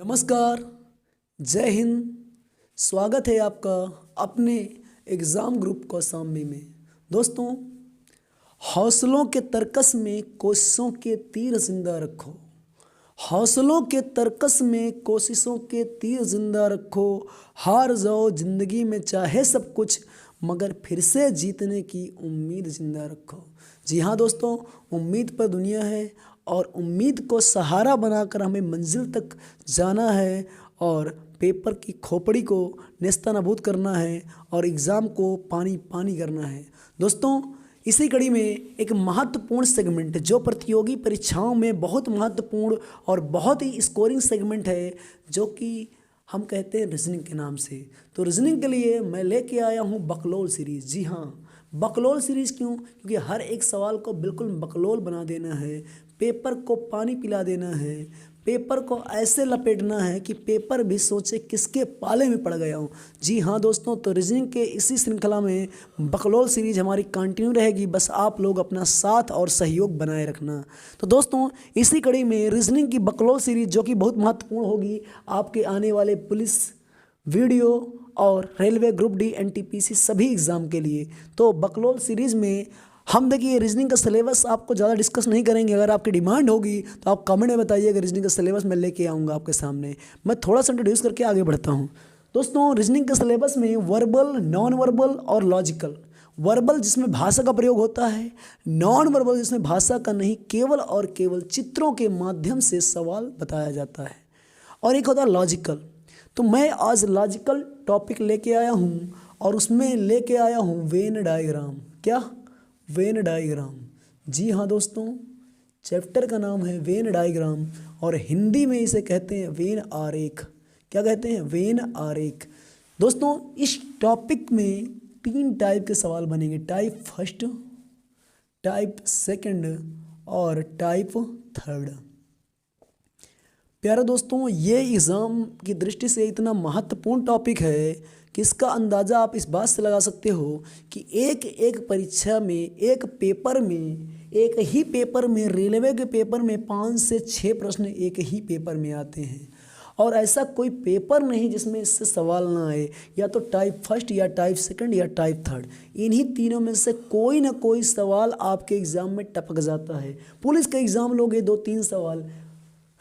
नमस्कार, जय हिंद। स्वागत है आपका अपने एग्ज़ाम ग्रुप कौशाम्बी में। दोस्तों, हौसलों के तर्कस में कोशिशों के तीर जिंदा रखो। हौसलों के तर्कस में कोशिशों के तीर जिंदा रखो। हार जाओ जिंदगी में चाहे सब कुछ, मगर फिर से जीतने की उम्मीद जिंदा रखो। जी हाँ दोस्तों, उम्मीद पर दुनिया है और उम्मीद को सहारा बनाकर हमें मंजिल तक जाना है और पेपर की खोपड़ी को नेस्तनाबूद करना है और एग्ज़ाम को पानी पानी करना है। दोस्तों, इसी कड़ी में एक महत्वपूर्ण सेगमेंट जो प्रतियोगी परीक्षाओं में बहुत महत्वपूर्ण और बहुत ही स्कोरिंग सेगमेंट है, जो कि हम कहते हैं रीजनिंग के नाम से। तो रीजनिंग के लिए मैं लेके आया हूँ बकलोल सीरीज़। जी हाँ, बकलोल सीरीज़ क्यों? क्योंकि हर एक सवाल को बिल्कुल बकलोल बना देना है, पेपर को पानी पिला देना है, पेपर को ऐसे लपेटना है कि पेपर भी सोचे किसके पाले में पड़ गया हूँ। जी हाँ दोस्तों, तो रीजनिंग के इसी श्रृंखला में बकलोल सीरीज हमारी कंटिन्यू रहेगी। बस आप लोग अपना साथ और सहयोग बनाए रखना। तो दोस्तों, इसी कड़ी में रीजनिंग की बकलोल सीरीज जो कि बहुत महत्वपूर्ण होगी आपके आने वाले पुलिस, वीडियो और रेलवे ग्रुप डी एनटीपीसी सभी एग्ज़ाम के लिए। तो बकलोल सीरीज़ में हम देखिए रीजनिंग का सिलेबस आपको ज़्यादा डिस्कस नहीं करेंगे। अगर आपकी डिमांड होगी तो आप कमेंट में बताइएगा, रीजनिंग का सिलेबस मैं लेके आऊँगा आपके सामने। मैं थोड़ा सा इंट्रोड्यूस करके आगे बढ़ता हूँ। दोस्तों, रीजनिंग के सिलेबस में वर्बल, नॉन वर्बल और लॉजिकल। वर्बल जिसमें भाषा का प्रयोग होता है, नॉन वर्बल जिसमें भाषा का नहीं केवल और केवल चित्रों के माध्यम से सवाल बताया जाता है, और एक होता है लॉजिकल। तो मैं आज लॉजिकल टॉपिक लेके आया हूँ और उसमें लेके आया हूँ वेन डायग्राम। क्या? Venn diagram. जी हाँ दोस्तों, चैप्टर का नाम है वेन डायग्राम और हिंदी में इसे कहते हैं वेन आरेख। क्या कहते हैं? वेन आरेख। दोस्तों, इस टॉपिक में 3 टाइप के सवाल बनेंगे, टाइप फर्स्ट, टाइप सेकंड और टाइप थर्ड। प्यारे दोस्तों, ये एग्ज़ाम की दृष्टि से इतना महत्वपूर्ण टॉपिक है कि इसका अंदाज़ा आप इस बात से लगा सकते हो कि एक एक परीक्षा में, एक पेपर में, एक ही पेपर में, रेलवे के पेपर में 5 से 6 प्रश्न एक ही पेपर में आते हैं। और ऐसा कोई पेपर नहीं जिसमें इससे सवाल ना आए, या तो टाइप फर्स्ट या टाइप सेकंड या टाइप थर्ड। इन्हीं तीनों में से कोई ना कोई सवाल आपके एग्ज़ाम में टपक जाता है। पुलिस का एग्ज़ाम लोगे 2-3 सवाल,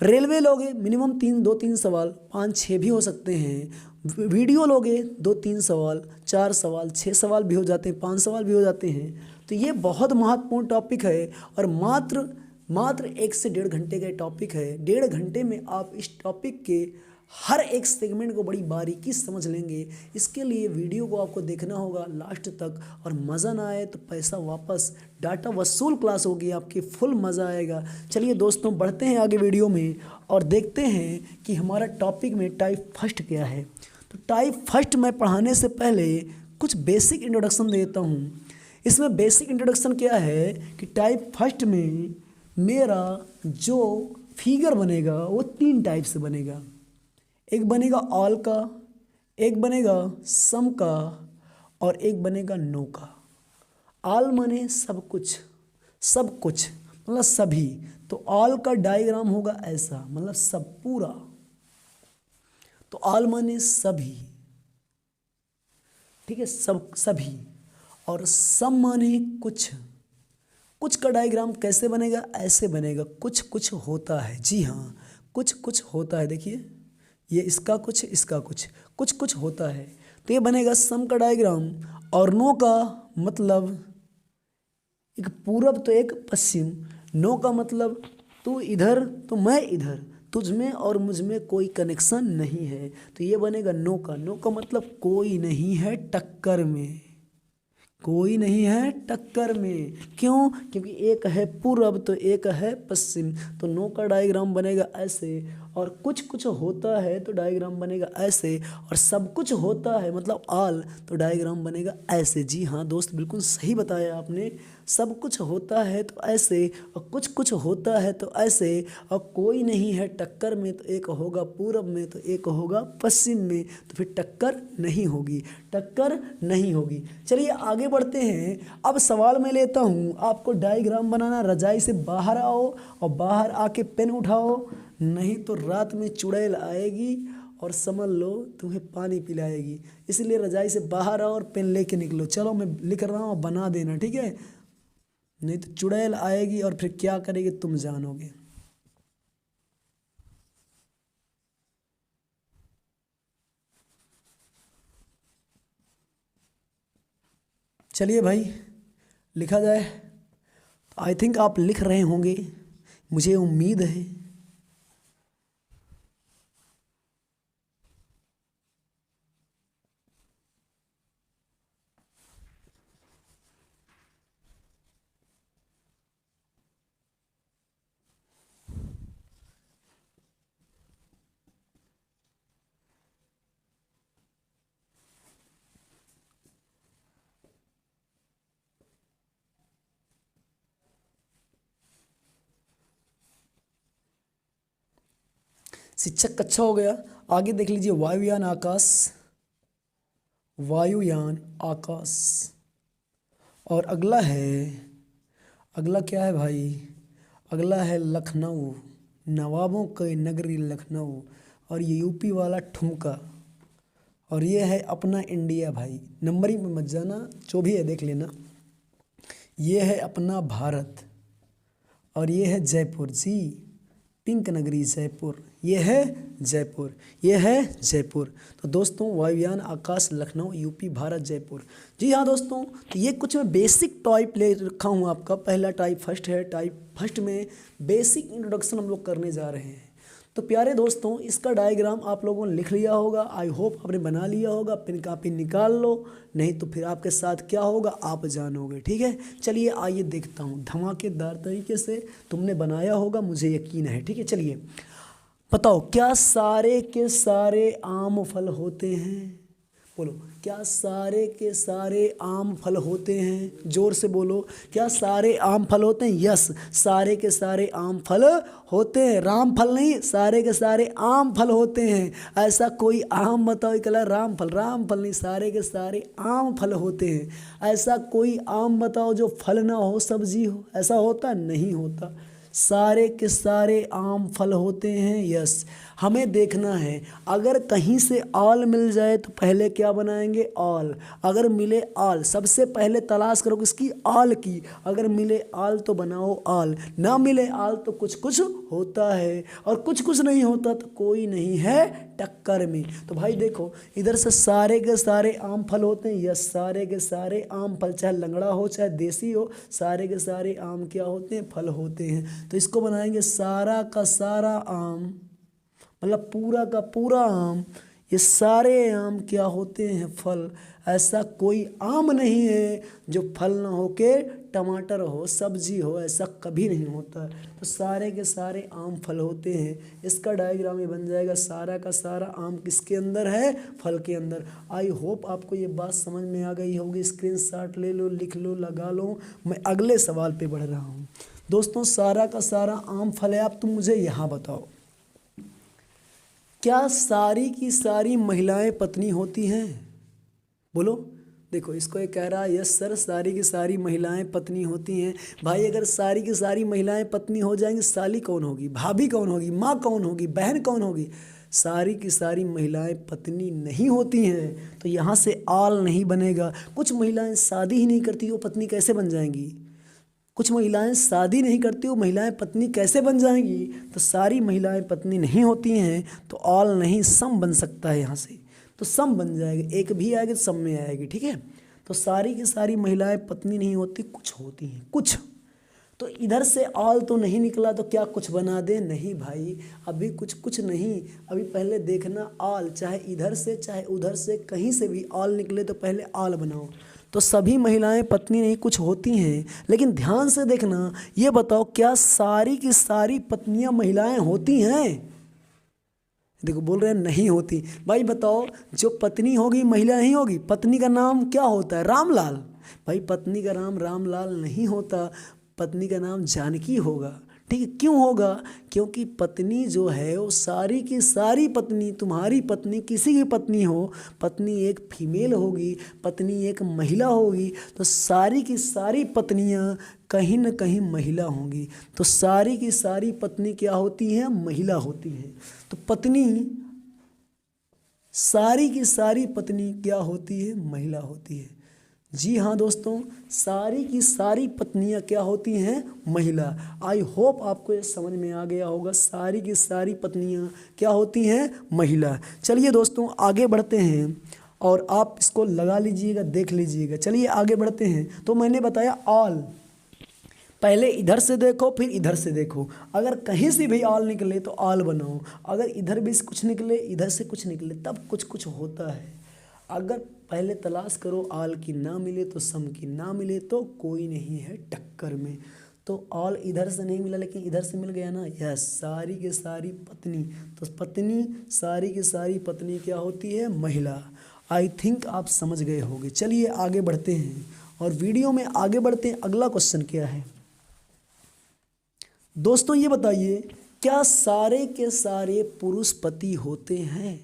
रेलवे लोगे मिनिमम 2-3 सवाल, 5-6 भी हो सकते हैं। वीडियो लोगे 2-3 सवाल, 4 सवाल, 6 सवाल भी हो जाते हैं, 5 सवाल भी हो जाते हैं। तो ये बहुत महत्वपूर्ण टॉपिक है और मात्र 1 से 1.5 घंटे का टॉपिक है। 1.5 घंटे में आप इस टॉपिक के हर एक सेगमेंट को बड़ी बारीकी से समझ लेंगे। इसके लिए वीडियो को आपको देखना होगा लास्ट तक, और मज़ा ना आए तो पैसा वापस। डाटा वसूल क्लास होगी आपकी, फुल मज़ा आएगा। चलिए दोस्तों, बढ़ते हैं आगे वीडियो में और देखते हैं कि हमारा टॉपिक में टाइप फर्स्ट क्या है। तो टाइप फर्स्ट मैं पढ़ाने से पहले कुछ बेसिक इंट्रोडक्शन देता हूँ। इसमें बेसिक इंट्रोडक्शन क्या है कि टाइप फर्स्ट में मेरा जो फिगर बनेगा वो 3 टाइप से बनेगा। एक बनेगा ऑल का, एक बनेगा सम का और एक बनेगा नो का। ऑल माने सब कुछ, सब कुछ मतलब सभी। तो ऑल का डायग्राम होगा ऐसा, मतलब सब, पूरा। तो ऑल माने सभी, ठीक है, सब, सभी। और सम माने कुछ। कुछ का डायग्राम कैसे बनेगा? ऐसे बनेगा, कुछ कुछ होता है। जी हाँ, कुछ कुछ होता है। देखिए, ये इसका कुछ, इसका कुछ, कुछ कुछ होता है। तो ये बनेगा सम का डायग्राम। और नो का मतलब एक पूरब तो एक पश्चिम। नो का मतलब तू इधर तो मैं इधर, तुझ में और मुझ में कोई कनेक्शन नहीं है। तो ये बनेगा नो का। नो का मतलब कोई नहीं है टक्कर में, कोई नहीं है टक्कर में। क्यों? क्योंकि एक है पूरब तो एक है पश्चिम। तो नो का डायग्राम बनेगा ऐसे, और कुछ कुछ होता है तो डायग्राम बनेगा ऐसे, और सब कुछ होता है मतलब ऑल तो डायग्राम बनेगा ऐसे। जी हाँ दोस्त, बिल्कुल सही बताया आपने। सब कुछ होता है तो ऐसे, और कुछ कुछ होता है तो ऐसे, और कोई नहीं है टक्कर में तो एक होगा पूरब में तो एक होगा पश्चिम में। तो फिर टक्कर नहीं होगी, टक्कर नहीं होगी। चलिए आगे बढ़ते हैं। अब सवाल मैं लेता हूँ, आपको डायग्राम बनाना। रजाई से बाहर आओ और बाहर आके पेन उठाओ, नहीं तो रात में चुड़ैल आएगी और समझ लो तुम्हें पानी पिलाएगी। इसलिए रजाई से बाहर आओ और पेन लेके निकलो। चलो मैं लिख रहा हूँ, बना देना, ठीक है? नहीं तो चुड़ैल आएगी और फिर क्या करेगी तुम जानोगे। चलिए भाई लिखा जाए। आई थिंक आप लिख रहे होंगे, मुझे उम्मीद है। शिक्षक अच्छा हो गया। आगे देख लीजिए, वायुयान आकाश, वायुयान आकाश। और अगला है, अगला क्या है भाई? अगला है लखनऊ, नवाबों की नगरी लखनऊ। और ये यूपी वाला ठुमका। और ये है अपना इंडिया भाई, नंबरिंग में मत जाना, जो भी है देख लेना। ये है अपना भारत। और ये है जयपुर जी, पिंक नगरी जयपुर। ये है जयपुर, ये है जयपुर। तो दोस्तों वायुयान आकाश लखनऊ यूपी भारत जयपुर। जी हाँ दोस्तों, तो ये कुछ मैं बेसिक टाइप ले रखा हूँ आपका। पहला टाइप फर्स्ट है। टाइप फर्स्ट में बेसिक इंट्रोडक्शन हम लोग करने जा रहे हैं। तो प्यारे दोस्तों, इसका डायग्राम आप लोगों ने लिख लिया होगा, आई होप आपने बना लिया होगा। पेन कापी निकाल लो, नहीं तो फिर आपके साथ क्या होगा आप जानोगे, ठीक है? चलिए आइए देखता हूँ, धमाकेदार तरीके से तुमने बनाया होगा, मुझे यकीन है, ठीक है? चलिए बताओ, क्या सारे के सारे आम फल होते हैं? बोलो, क्या सारे के सारे आम फल होते हैं? जोर से बोलो, क्या सारे आम फल होते हैं? यस, सारे के सारे आम फल होते हैं। राम फल नहीं, सारे के सारे आम फल होते हैं। ऐसा कोई आम बताओ कला राम फल? राम फल नहीं, सारे के सारे आम फल होते हैं। ऐसा कोई आम बताओ जो फल ना हो, सब्जी हो? ऐसा होता नहीं होता। सारे के सारे आम फल होते हैं। यस, हमें देखना है, अगर कहीं से आल मिल जाए तो पहले क्या बनाएंगे? आल। अगर मिले आल, सबसे पहले तलाश करो किसकी? आल की। अगर मिले आल तो बनाओ आल, ना मिले आल तो कुछ कुछ होता है, और कुछ कुछ नहीं होता तो कोई नहीं है टक्कर में। तो भाई देखो, इधर से सारे के सारे आम फल होते हैं। यस, सारे के सारे आम फल, चाहे लंगड़ा हो चाहे देसी हो, सारे के सारे आम क्या होते हैं? फल होते हैं। तो इसको बनाएंगे सारा का सारा आम, मतलब पूरा का पूरा आम। ये सारे आम क्या होते हैं? फल। ऐसा कोई आम नहीं है जो फल ना हो के टमाटर हो, सब्जी हो, ऐसा कभी नहीं होता। तो सारे के सारे आम फल होते हैं। इसका डायग्राम ये बन जाएगा, सारा का सारा आम किसके अंदर है? फल के अंदर। आई होप आपको ये बात समझ में आ गई होगी। स्क्रीनशॉट ले लो, लिख लो, लगा लो। मैं अगले सवाल पे बढ़ रहा हूँ। दोस्तों सारा का सारा आम फल है। अब तुम मुझे यहाँ बताओ, क्या सारी की सारी महिलाएं पत्नी होती हैं? बोलो। देखो, इसको ये कह रहा है, यस सर, सारी की सारी महिलाएं पत्नी होती हैं। भाई अगर सारी की सारी महिलाएं पत्नी हो जाएंगी, साली कौन होगी? भाभी कौन होगी? माँ कौन होगी? बहन कौन होगी? सारी की सारी महिलाएं पत्नी नहीं होती हैं। तो यहाँ से आल नहीं बनेगा। कुछ महिलाएं शादी ही नहीं करती, वो पत्नी कैसे बन जाएंगी? कुछ महिलाएं शादी नहीं करती, वो महिलाएं पत्नी कैसे बन जाएंगी? तो सारी महिलाएं पत्नी नहीं होती हैं, तो ऑल नहीं, सम बन सकता है यहाँ से। तो सम बन जाएगा, एक भी आएगी तो सम में आएगी, ठीक है? तो सारी की सारी महिलाएं पत्नी नहीं होती, कुछ होती हैं, कुछ। तो इधर से ऑल तो नहीं निकला, तो क्या कुछ बना दे? नहीं भाई, अभी कुछ कुछ नहीं। अभी पहले देखना ऑल, चाहे इधर से चाहे उधर से, कहीं से भी ऑल निकले तो पहले ऑल बनाओ। तो सभी महिलाएं पत्नी नहीं, कुछ होती हैं। लेकिन ध्यान से देखना, ये बताओ, क्या सारी की सारी पत्नियां महिलाएं होती हैं? देखो बोल रहे हैं नहीं होती। भाई बताओ, जो पत्नी होगी महिला नहीं होगी? पत्नी का नाम क्या होता है? रामलाल। भाई पत्नी का नाम रामलाल नहीं होता, पत्नी का नाम जानकी होगा, ठीक है, क्यों होगा? क्योंकि पत्नी जो है वो सारी की सारी पत्नी, तुम्हारी पत्नी, किसी की पत्नी हो, पत्नी एक फीमेल होगी, पत्नी एक महिला होगी, तो सारी की सारी पत्नियां कहीं न कहीं महिला होंगी। तो सारी की सारी पत्नी क्या होती हैं? महिला होती हैं। तो पत्नी, सारी की सारी पत्नी क्या होती है? महिला होती है। जी हाँ दोस्तों, सारी की सारी पत्नियां क्या होती हैं? महिला। आई होप आपको ये समझ में आ गया होगा, सारी की सारी पत्नियां क्या होती हैं? महिला। चलिए दोस्तों आगे बढ़ते हैं और आप इसको लगा लीजिएगा, देख लीजिएगा। चलिए आगे बढ़ते हैं। तो मैंने बताया ऑल, पहले इधर से देखो फिर इधर से देखो, अगर कहीं से भी ऑल निकले तो ऑल बनाओ, अगर इधर भी कुछ निकले इधर से कुछ निकले तब कुछ कुछ होता है। अगर पहले तलाश करो ऑल की, ना मिले तो सम की, ना मिले तो कोई नहीं है टक्कर में। तो ऑल इधर से नहीं मिला लेकिन इधर से मिल गया ना, यस, सारी की सारी पत्नी। तो पत्नी, सारी की सारी पत्नी क्या होती है? महिला। आई थिंक आप समझ गए होंगे। चलिए आगे बढ़ते हैं और वीडियो में आगे बढ़ते हैं। अगला क्वेश्चन क्या है दोस्तों, ये बताइए, क्या सारे के सारे पुरुष पति होते हैं?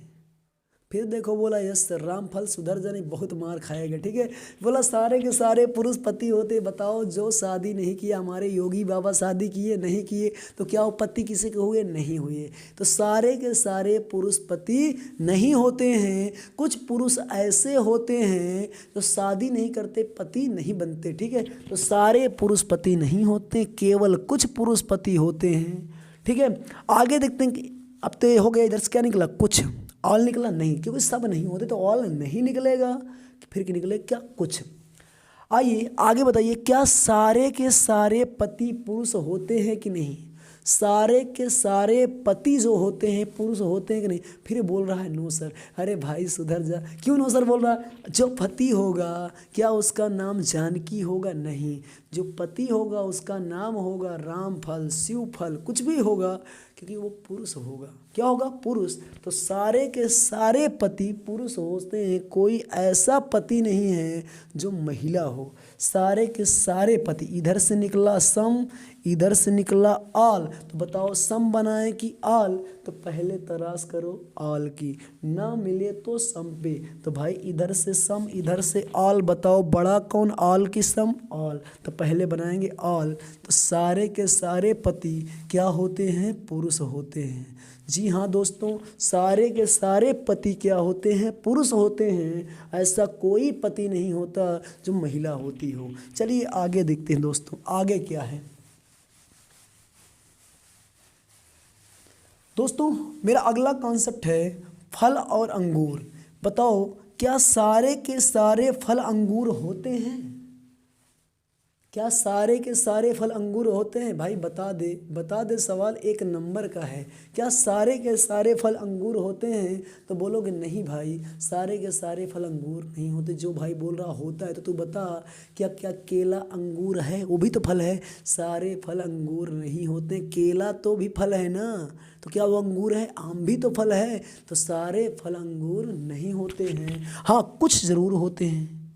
फिर देखो बोला यस सर, रामफल सुधर जाने बहुत मार खाएगा। ठीक है, बोला सारे के सारे पुरुष पति होते। बताओ, जो शादी नहीं किया, हमारे योगी बाबा शादी किए नहीं किए, तो क्या वो पति किसी के हुए? नहीं हुए। तो सारे के सारे पुरुष पति नहीं होते हैं। कुछ पुरुष ऐसे होते हैं जो शादी नहीं करते, पति नहीं बनते। ठीक है, तो सारे पुरुष पति नहीं होते, केवल कुछ पुरुष पति होते हैं। ठीक है, आगे देखते हैं कि अब तो ये हो गया, इधर से क्या निकला? कुछ। ऑल निकला? नहीं, क्योंकि सब नहीं होते तो ऑल नहीं निकलेगा। फिर क्या निकले? क्या? कुछ। आइए आगे बताइए, क्या सारे के सारे पति पुरुष होते हैं कि नहीं? सारे के सारे पति जो होते हैं पुरुष होते हैं कि नहीं? फिर बोल रहा है नो सर। अरे भाई सुधर जा। क्यों नो सर बोल रहा है? जो पति होगा क्या उसका नाम जानकी होगा? नहीं, जो पति होगा उसका नाम होगा रामफल, शिवफल, कुछ भी होगा, क्योंकि वो पुरुष होगा। क्या होगा? पुरुष। तो सारे के सारे पति पुरुष होते हैं, कोई ऐसा पति नहीं है जो महिला हो। सारे के सारे पति, इधर से निकला सम, इधर से निकला ऑल, तो बताओ सम बनाए कि ऑल? तो पहले तलाश करो ऑल की, ना मिले तो सम पे। तो भाई इधर से सम इधर से ऑल, बताओ बड़ा कौन? ऑल की सम? ऑल। तो पहले बनाएंगे ऑल। तो सारे के सारे पति क्या होते हैं? पुरुष होते हैं। जी हाँ दोस्तों, सारे के सारे पति क्या होते हैं? पुरुष होते हैं। ऐसा कोई पति नहीं होता जो महिला होती हो। चलिए आगे देखते हैं दोस्तों, आगे क्या है दोस्तों। मेरा अगला कॉन्सेप्ट है फल और अंगूर। बताओ, क्या सारे के सारे फल अंगूर होते हैं? क्या सारे के सारे फल अंगूर होते हैं? भाई बता दे, बता दे, सवाल एक नंबर का है। क्या सारे के सारे फल अंगूर होते हैं? तो बोलोगे नहीं भाई, सारे के सारे फल अंगूर नहीं होते। जो भाई बोल रहा होता है तो तू बता, क्या क्या केला अंगूर है? वो भी तो फल है। सारे फल अंगूर नहीं होते, केला तो भी फल है ना, तो क्या वो अंगूर है? आम भी तो फल है। तो सारे फल अंगूर नहीं होते हैं, हाँ कुछ ज़रूर होते हैं।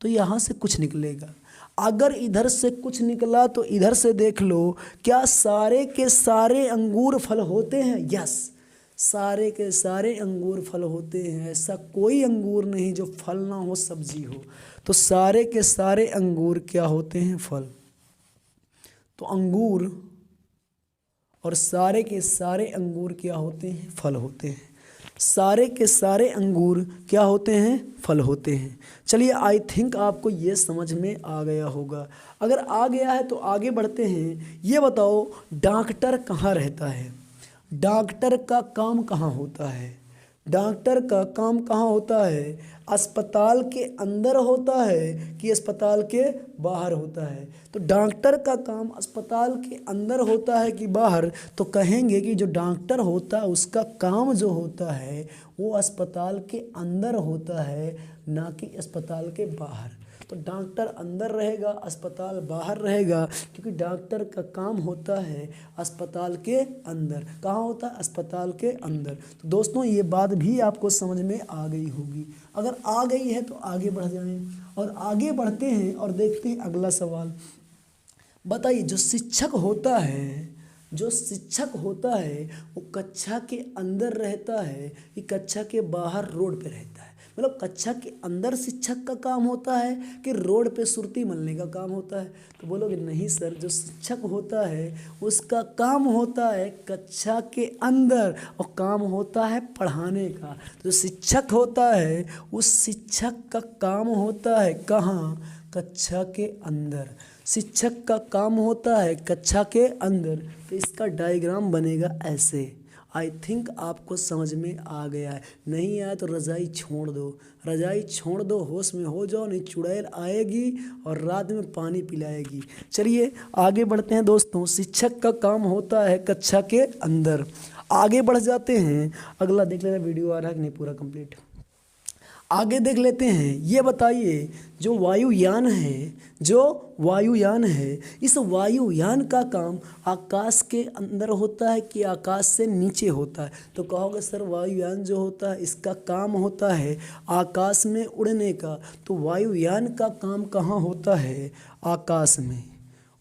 तो यहाँ से कुछ निकलेगा। अगर इधर से कुछ निकला तो इधर से देख लो, क्या सारे के सारे अंगूर फल होते हैं? यस, सारे के सारे अंगूर फल होते हैं। ऐसा कोई अंगूर नहीं जो फल ना हो, सब्जी हो। तो सारे के सारे अंगूर क्या होते हैं? फल। तो अंगूर और सारे के सारे अंगूर क्या होते हैं? फल होते हैं। सारे के सारे अंगूर क्या होते हैं? फल होते हैं। चलिए आई थिंक आपको ये समझ में आ गया होगा। अगर आ गया है तो आगे बढ़ते हैं। ये बताओ, डॉक्टर कहाँ रहता है? डॉक्टर का काम कहाँ होता है? डॉक्टर का काम कहाँ होता है? अस्पताल के अंदर होता है कि अस्पताल के बाहर होता है? तो डॉक्टर का काम अस्पताल के अंदर होता है कि बाहर? तो कहेंगे कि जो डॉक्टर होता है उसका काम जो होता है वो अस्पताल के अंदर होता है, ना कि अस्पताल के बाहर। तो डॉक्टर अंदर रहेगा, अस्पताल बाहर रहेगा, क्योंकि डॉक्टर का काम होता है अस्पताल के अंदर। कहाँ होता है? अस्पताल के अंदर। तो दोस्तों ये बात भी आपको समझ में आ गई होगी। अगर आ गई है तो आगे बढ़ जाएं और आगे बढ़ते हैं और देखते हैं अगला सवाल। बताइए, जो शिक्षक होता है जो शिक्षक होता है वो कक्षा के अंदर रहता है कि कक्षा के बाहर रोड पे रहता है? मतलब कक्षा के अंदर शिक्षक का काम होता है कि रोड पे सुरती मलने का काम होता है? तो बोलोगे नहीं सर, जो शिक्षक होता है उसका काम होता है कक्षा के अंदर और काम होता है पढ़ाने का। जो शिक्षक होता है उस शिक्षक का काम होता है कहाँ? कक्षा के अंदर। शिक्षक का काम होता है कक्षा के अंदर। तो इसका डायग्राम बनेगा ऐसे। आई थिंक आपको समझ में आ गया है। नहीं आया तो रज़ाई छोड़ दो, रज़ाई छोड़ दो, होश में हो जाओ, नहीं चुड़ैल आएगी और रात में पानी पिलाएगी। चलिए आगे बढ़ते हैं दोस्तों। शिक्षक का काम होता है कक्षा के अंदर। आगे बढ़ जाते हैं, अगला देख लेना वीडियो आ रहा है कि नहीं पूरा कंप्लीट। आगे देख लेते हैं। ये बताइए जो वायुयान है, इस वायुयान का काम आकाश के अंदर होता है कि आकाश से नीचे होता है? तो कहोगे सर वायुयान जो होता है इसका काम होता है आकाश में उड़ने का। तो वायुयान का काम कहाँ होता है? आकाश में।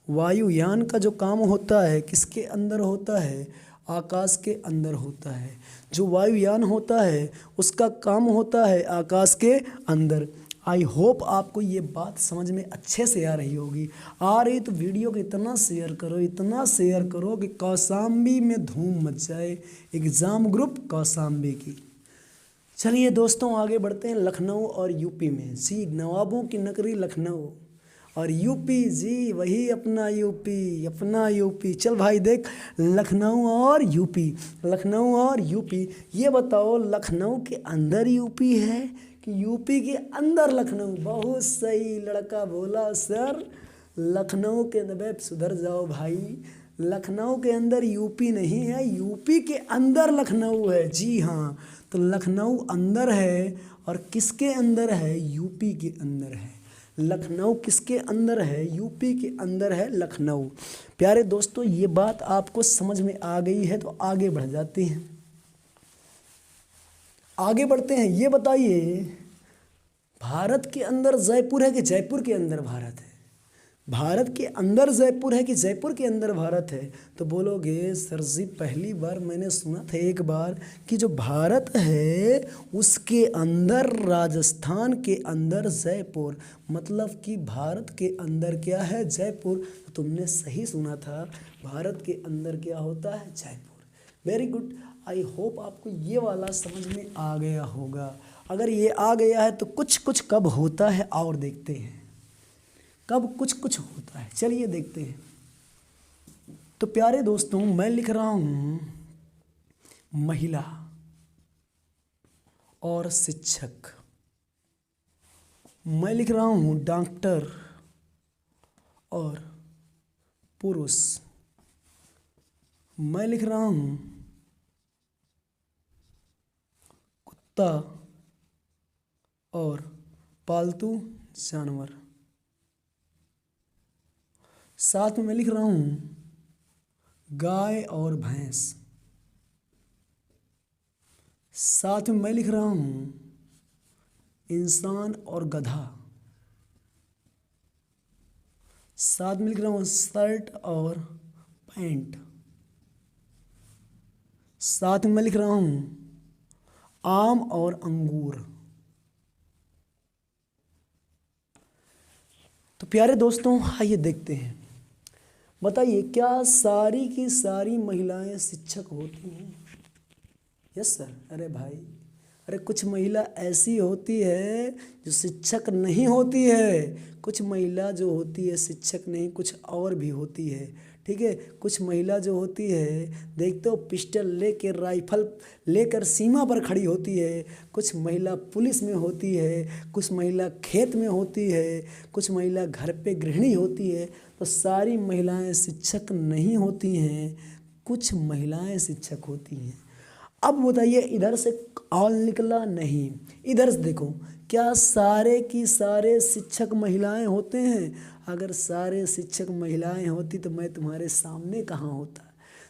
वायुयान का जो काम होता है किसके अंदर होता है? आकाश के अंदर होता है। जो वायुयान होता है उसका काम होता है आकाश के अंदर। आई होप आपको ये बात समझ में अच्छे से आ रही होगी। आ रही तो वीडियो को इतना शेयर करो, इतना शेयर करो कि कौशाम्बी में धूम मच जाए। एग्ज़ाम ग्रुप कौशाम्बी की। चलिए दोस्तों आगे बढ़ते हैं। लखनऊ और यूपी में, जी नवाबों की नगरी लखनऊ और यूपी, जी वही अपना यूपी। चल भाई देख, लखनऊ और यूपी, ये बताओ लखनऊ के अंदर यूपी है कि यूपी के अंदर लखनऊ? बहुत सही लड़का बोला सर। लखनऊ के अंदर, सुधर जाओ भाई, लखनऊ के अंदर यूपी नहीं है, यूपी के अंदर लखनऊ है। जी हाँ, तो लखनऊ अंदर है और किसके अंदर है? यूपी के अंदर है। लखनऊ किसके अंदर है? यूपी के अंदर है लखनऊ। प्यारे दोस्तों ये बात आपको समझ में आ गई है तो आगे बढ़ जाते हैं। आगे बढ़ते हैं। ये बताइए भारत के अंदर जयपुर है कि जयपुर के अंदर भारत है? भारत के अंदर जयपुर है कि जयपुर के अंदर भारत है? तो बोलोगे सर जी पहली बार मैंने सुना था एक बार कि जो भारत है उसके अंदर राजस्थान के अंदर जयपुर, मतलब कि भारत के अंदर क्या है? जयपुर। तो तुमने सही सुना था, भारत के अंदर क्या होता है? Jaipur. Very good. I hope आपको ये वाला समझ में आ गया होगा। अगर ये आ गया है तो कुछ कुछ कब होता है और देखते हैं, कब कुछ कुछ होता है। चलिए देखते हैं। तो प्यारे दोस्तों मैं लिख रहा हूँ महिला और शिक्षक, मैं लिख रहा हूँ डॉक्टर और पुरुष, मैं लिख रहा हूँ कुत्ता और पालतू जानवर, साथ में मैं लिख रहा हूँ गाय और भैंस, साथ में मैं लिख रहा हूँ इंसान और गधा, साथ में लिख रहा हूँ शर्ट और पैंट, साथ में मैं लिख रहा हूँ आम और अंगूर। तो प्यारे दोस्तों आइए देखते हैं। बताइए क्या सारी की सारी महिलाएं शिक्षक होती हैं? Yes sir. अरे भाई, अरे कुछ महिला ऐसी होती है जो शिक्षक नहीं होती है, कुछ महिला जो होती है शिक्षक नहीं कुछ और भी होती है। ठीक है, कुछ महिला जो होती है देखते हो पिस्टल लेकर राइफल लेकर सीमा पर खड़ी होती है, कुछ महिला पुलिस में होती है, कुछ महिला खेत में होती है, कुछ महिला घर पे गृहिणी होती है। तो सारी महिलाएं शिक्षक नहीं होती हैं, कुछ महिलाएं शिक्षक होती हैं। अब बताइए इधर से ऑल निकला नहीं, इधर से देखो क्या सारे की सारे शिक्षक महिलाएं होते हैं? अगर सारे शिक्षक महिलाएं होती तो मैं तुम्हारे सामने कहाँ होता।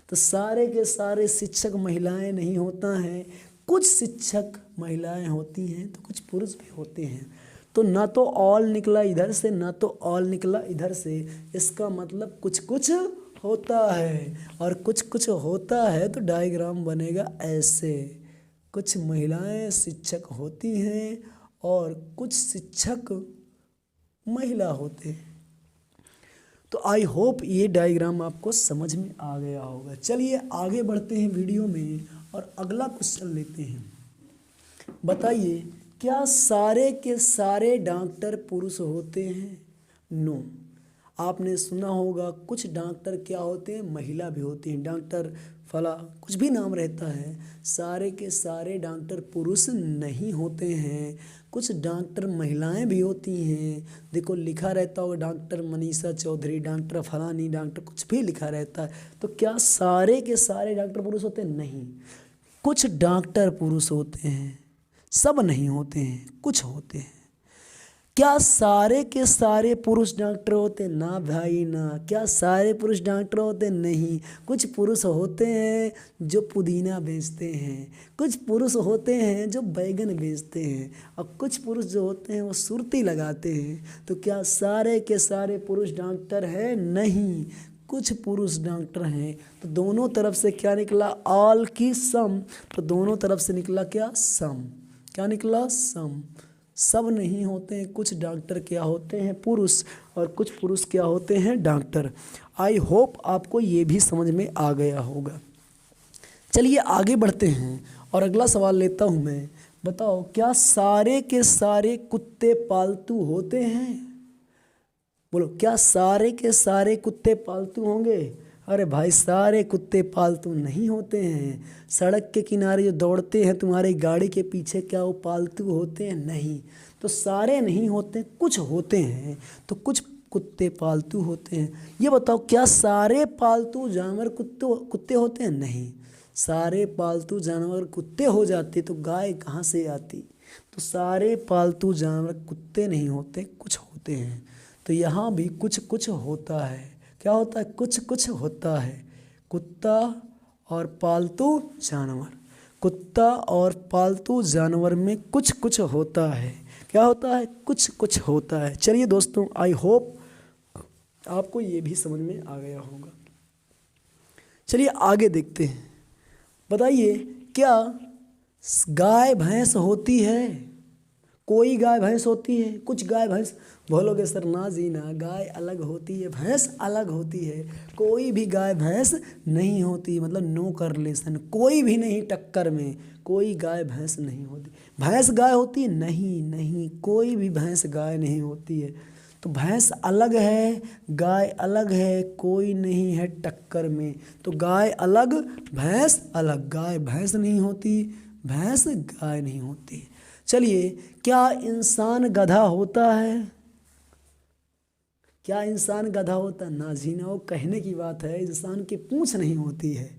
तो सारे के सारे शिक्षक महिलाएं नहीं होता हैं, कुछ शिक्षक महिलाएं होती हैं तो कुछ पुरुष भी होते हैं। तो ना तो ऑल निकला इधर से ना तो ऑल निकला इधर से, इसका मतलब कुछ कुछ होता है, और कुछ कुछ होता है तो डायग्राम बनेगा ऐसे। कुछ महिलाएं शिक्षक होती हैं और कुछ शिक्षक महिला होते हैं। तो आई होप ये डायग्राम आपको समझ में आ गया होगा। चलिए आगे बढ़ते हैं वीडियो में और अगला क्वेश्चन लेते हैं। बताइए, क्या सारे के सारे डॉक्टर पुरुष होते हैं? नो। आपने सुना होगा कुछ डॉक्टर क्या होते हैं, महिला भी होती हैं। डॉक्टर फला कुछ भी नाम रहता है, सारे के सारे डॉक्टर पुरुष नहीं होते हैं। कुछ डॉक्टर महिलाएं भी होती हैं। देखो लिखा रहता होगा डॉक्टर मनीषा चौधरी, डॉक्टर फलानी, डॉक्टर कुछ भी लिखा रहता है। तो क्या सारे के सारे डॉक्टर पुरुष होते हैं? नहीं। कुछ डॉक्टर पुरुष होते हैं, सब नहीं होते हैं, कुछ होते हैं। क्या सारे के सारे पुरुष डॉक्टर होते? ना भाई ना। क्या सारे पुरुष डॉक्टर होते? नहीं। कुछ पुरुष होते हैं जो पुदीना बेचते हैं, कुछ पुरुष होते हैं जो बैगन बेचते हैं, और कुछ पुरुष जो होते हैं वो सुर्ती लगाते हैं। तो क्या सारे के सारे पुरुष डॉक्टर हैं? नहीं। कुछ पुरुष डॉक्टर हैं। तो दोनों तरफ से क्या निकला? ऑल की सम। तो दोनों तरफ से निकला क्या? सम। क्या निकला? सम। सब नहीं होते हैं, कुछ डॉक्टर क्या होते हैं? पुरुष, और कुछ पुरुष क्या होते हैं? डॉक्टर। आई होप आपको ये भी समझ में आ गया होगा। चलिए आगे बढ़ते हैं और अगला सवाल लेता हूँ मैं। बताओ, क्या सारे के सारे कुत्ते पालतू होते हैं? बोलो, क्या सारे के सारे कुत्ते पालतू होंगे? अरे भाई, सारे कुत्ते पालतू नहीं होते हैं। सड़क के किनारे जो दौड़ते हैं तुम्हारी गाड़ी के पीछे, क्या वो पालतू होते हैं? नहीं। तो सारे नहीं होते, कुछ होते हैं। तो कुछ कुत्ते पालतू होते हैं। ये बताओ, क्या सारे पालतू जानवर कुत्ते होते हैं? नहीं। सारे पालतू जानवर कुत्ते हो जाते तो गाय कहाँ से आती? तो सारे पालतू जानवर कुत्ते नहीं होते, कुछ होते हैं। तो यहाँ भी कुछ कुछ होता है। क्या होता है? कुछ कुछ होता है। कुत्ता और पालतू जानवर, कुत्ता और पालतू जानवर में कुछ कुछ होता है। क्या होता है? कुछ कुछ होता है। चलिए दोस्तों, आई होप आपको ये भी समझ में आ गया होगा। चलिए आगे देखते हैं। बताइए, क्या गाय भैंस होती है? कोई गाय भैंस होती है? कुछ गाय भैंस? बोलोगे सर ना जी ना, गाय अलग होती है, भैंस अलग होती है। कोई भी गाय भैंस नहीं होती, मतलब नो करलेशन, कोई भी नहीं टक्कर में, कोई गाय भैंस नहीं होती। भैंस गाय होती है? नहीं नहीं, कोई भी भैंस गाय नहीं होती है। तो भैंस अलग है, गाय अलग है, कोई नहीं है टक्कर में। तो गाय अलग, भैंस अलग। गाय भैंस नहीं होती, भैंस गाय नहीं होती। चलिए, क्या इंसान गधा होता है? क्या इंसान गधा होता है? ना जी ना, वो कहने की बात है, इंसान की पूंछ नहीं होती है,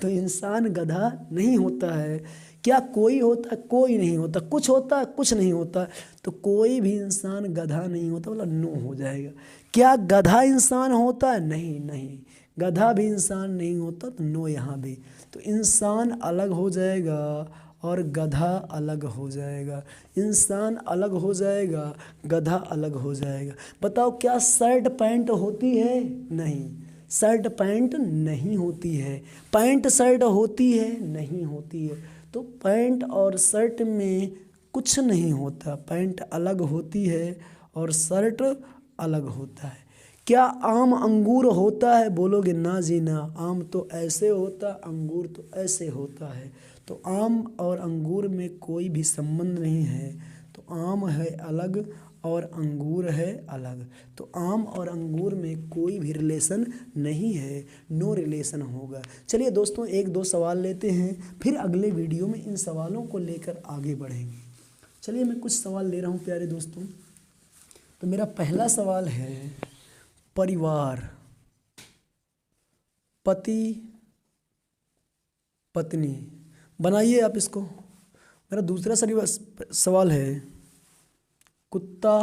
तो इंसान गधा नहीं होता है। क्या कोई होता है? कोई नहीं होता। कुछ होता है? कुछ नहीं होता। तो कोई भी इंसान गधा नहीं होता, मतलब नो हो जाएगा। क्या गधा इंसान होता है? नहीं नहीं, गधा भी इंसान नहीं होता, तो नो यहाँ भी। तो इंसान अलग हो जाएगा और गधा अलग हो जाएगा। इंसान अलग हो जाएगा, गधा अलग हो जाएगा। बताओ, क्या शर्ट पैंट होती है? नहीं, शर्ट पैंट नहीं होती है। पैंट शर्ट होती है? नहीं होती है। तो पैंट और शर्ट में कुछ नहीं होता। पैंट अलग होती है और शर्ट अलग होता है। क्या आम अंगूर होता है? बोलोगे ना जी ना, आम तो ऐसे होता, अंगूर तो ऐसे होता है। तो आम और अंगूर में कोई भी संबंध नहीं है। तो आम है अलग और अंगूर है अलग। तो आम और अंगूर में कोई भी रिलेशन नहीं है, नो रिलेशन होगा। चलिए दोस्तों, एक दो सवाल लेते हैं, फिर अगले वीडियो में इन सवालों को लेकर आगे बढ़ेंगे। चलिए मैं कुछ सवाल ले रहा हूँ प्यारे दोस्तों। तो मेरा पहला सवाल है, परिवार, पति पत्नी, बनाइए आप इसको। मेरा दूसरा सवाल है, कुत्ता,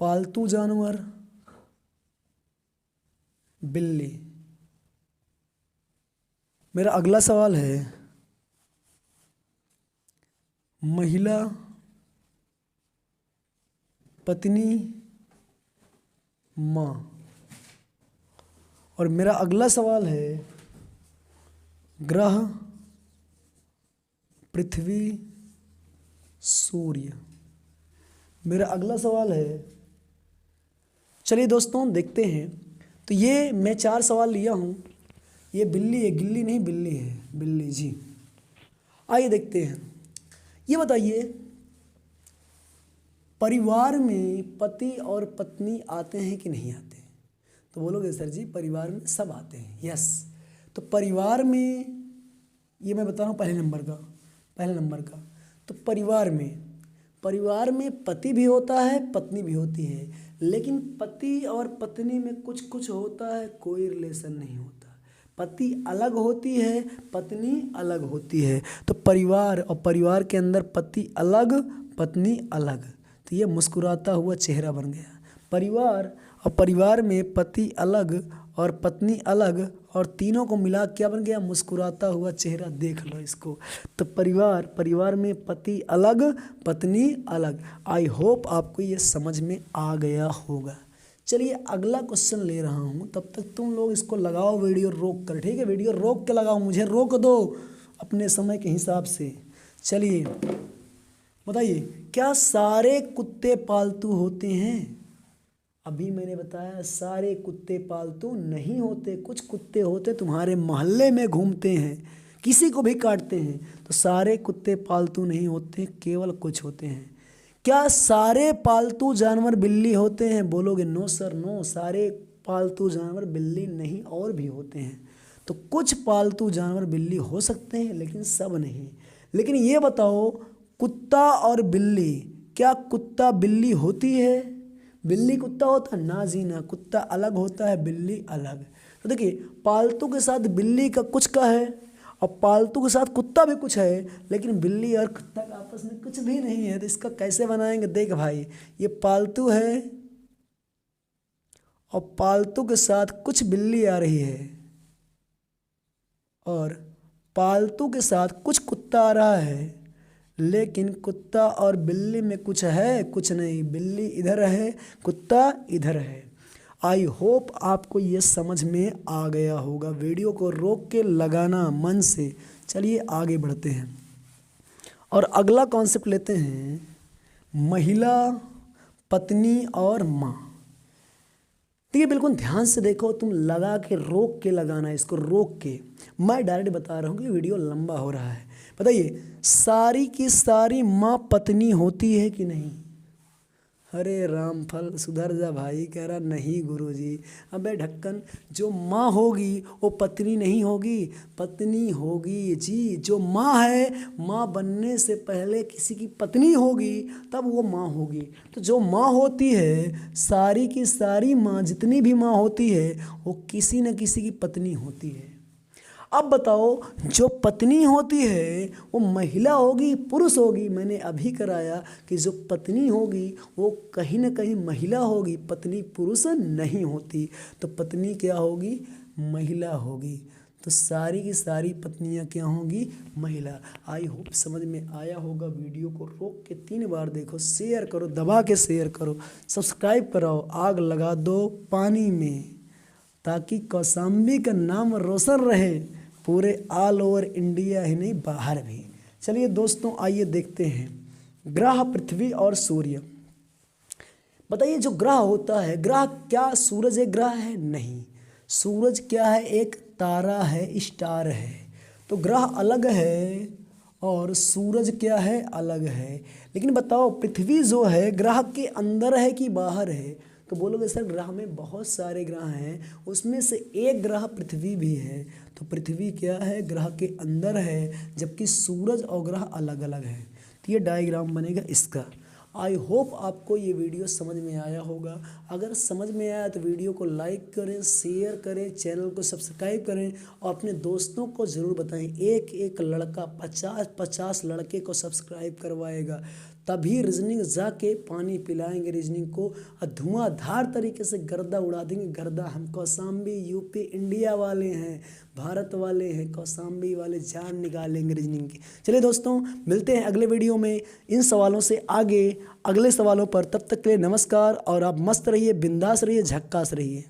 पालतू जानवर, बिल्ली। मेरा अगला सवाल है, महिला, पत्नी, माँ। और मेरा अगला सवाल है ग्रह पृथ्वी सूर्य। मेरा अगला सवाल है, चलिए दोस्तों देखते हैं। तो ये मैं 4 सवाल लिया हूँ। ये बिल्ली है, गिल्ली नहीं बिल्ली है, बिल्ली जी। आइए देखते हैं। ये बताइए परिवार में पति और पत्नी आते हैं कि नहीं आते हैं? तो बोलोगे सर जी परिवार में सब आते हैं। यस, तो परिवार में ये मैं बता रहा हूँ पहले नंबर का। तो परिवार में पति भी होता है, पत्नी भी होती है, लेकिन पति और पत्नी में कुछ कुछ होता है, कोई रिलेशन नहीं होता। पति अलग होती है, पत्नी अलग होती है। तो परिवार और परिवार के अंदर पति अलग, पत्नी अलग। तो ये मुस्कुराता हुआ चेहरा बन गया। परिवार और परिवार में पति अलग और पत्नी अलग, और तीनों को मिला क्या बन गया? मुस्कुराता हुआ चेहरा। देख लो इसको। तो परिवार में पति अलग, पत्नी अलग। आई होप आपको ये समझ में आ गया होगा। चलिए अगला क्वेश्चन ले रहा हूँ, तब तक तुम लोग इसको लगाओ वीडियो रोक कर, ठीक है? वीडियो रोक के लगाओ, मुझे रोक दो अपने समय के हिसाब से। चलिए बताइए, क्या सारे कुत्ते पालतू होते हैं? अभी मैंने बताया सारे कुत्ते पालतू नहीं होते। कुछ कुत्ते होते तुम्हारे मोहल्ले में घूमते हैं, किसी को भी काटते हैं। तो सारे कुत्ते पालतू नहीं होते, केवल कुछ होते हैं। क्या सारे पालतू जानवर बिल्ली होते हैं? बोलोगे नो सर नो, सारे पालतू जानवर बिल्ली नहीं, और भी होते हैं। तो कुछ पालतू जानवर बिल्ली हो सकते हैं, लेकिन सब नहीं। लेकिन ये बताओ कुत्ता और बिल्ली, क्या कुत्ता बिल्ली होती है? बिल्ली कुत्ता होता है? ना जी ना, कुत्ता अलग होता है, बिल्ली अलग। तो देखिए पालतू के साथ बिल्ली का कुछ का है, और पालतू के साथ कुत्ता भी कुछ है, लेकिन बिल्ली और कुत्ता का आपस में कुछ भी नहीं है। तो इसका कैसे बनाएंगे? देख भाई, ये पालतू है और पालतू के साथ कुछ बिल्ली आ रही है, और पालतू के साथ कुछ कुत्ता आ रहा है, लेकिन कुत्ता और बिल्ली में कुछ है, कुछ नहीं। बिल्ली इधर है, कुत्ता इधर है। आई होप आपको ये समझ में आ गया होगा। वीडियो को रोक के लगाना मन से। चलिए आगे बढ़ते हैं और अगला कॉन्सेप्ट लेते हैं, महिला, पत्नी और माँ। देखिए बिल्कुल ध्यान से देखो, तुम लगा के रोक के लगाना, इसको रोक के। मैं डायरेक्ट बता रहा हूँ कि वीडियो लंबा हो रहा है। बताइए सारी की सारी माँ पत्नी होती है कि नहीं? अरे रामफल सुधर जा भाई। कह रहा नहीं गुरुजी। अबे ढक्कन, जो माँ होगी वो पत्नी नहीं होगी, पत्नी होगी जी। जो माँ है, माँ बनने से पहले किसी की पत्नी होगी, तब वो माँ होगी। तो जो माँ होती है, सारी की सारी माँ, जितनी भी माँ होती है, वो किसी न किसी की पत्नी होती है। अब बताओ जो पत्नी होती है वो महिला होगी, पुरुष होगी? मैंने अभी कराया कि जो पत्नी होगी वो कहीं ना कहीं महिला होगी, पत्नी पुरुष नहीं होती। तो पत्नी क्या होगी? महिला होगी। तो सारी की सारी पत्नियां क्या होंगी? महिला। आई होप समझ में आया होगा। वीडियो को रोक के 3 बार देखो, शेयर करो, दबा के शेयर करो, सब्सक्राइब कराओ, आग लगा दो पानी में, ताकि कौशाम्बी का नाम रोशन रहे पूरे ऑल ओवर इंडिया ही नहीं, बाहर भी। चलिए दोस्तों आइए देखते हैं ग्रह, पृथ्वी और सूर्य। बताइए जो ग्रह होता है, ग्रह क्या सूरज एक ग्रह है? नहीं। सूरज क्या है? एक तारा है, स्टार है। तो ग्रह अलग है और सूरज क्या है? अलग है। लेकिन बताओ पृथ्वी जो है ग्रह के अंदर है कि बाहर है? तो बोलोगे सर ग्रह में बहुत सारे ग्रह हैं, उसमें से एक ग्रह पृथ्वी भी है। तो पृथ्वी क्या है? ग्रह के अंदर है, जबकि सूरज और ग्रह अलग अलग है। तो ये डायग्राम बनेगा इसका। आई होप आपको ये वीडियो समझ में आया होगा। अगर समझ में आया तो वीडियो को लाइक करें, शेयर करें, चैनल को सब्सक्राइब करें और अपने दोस्तों को ज़रूर बताएं। एक एक लड़का 50-50 लड़के को सब्सक्राइब करवाएगा, तभी रीजनिंग जाके पानी पिलाएंगे रीजनिंग को, और धुआंधार तरीके से गर्दा उड़ा देंगे। गर्दा हम कौशाम्बी यूपी इंडिया वाले हैं, भारत वाले हैं, कौशाम्बी वाले जान निकालेंगे रीजनिंग की। चलिए दोस्तों मिलते हैं अगले वीडियो में इन सवालों से आगे, अगले सवालों पर। तब तक के लिए नमस्कार, और आप मस्त रहिए, बिंदास रहिए, झक्कास रहिए।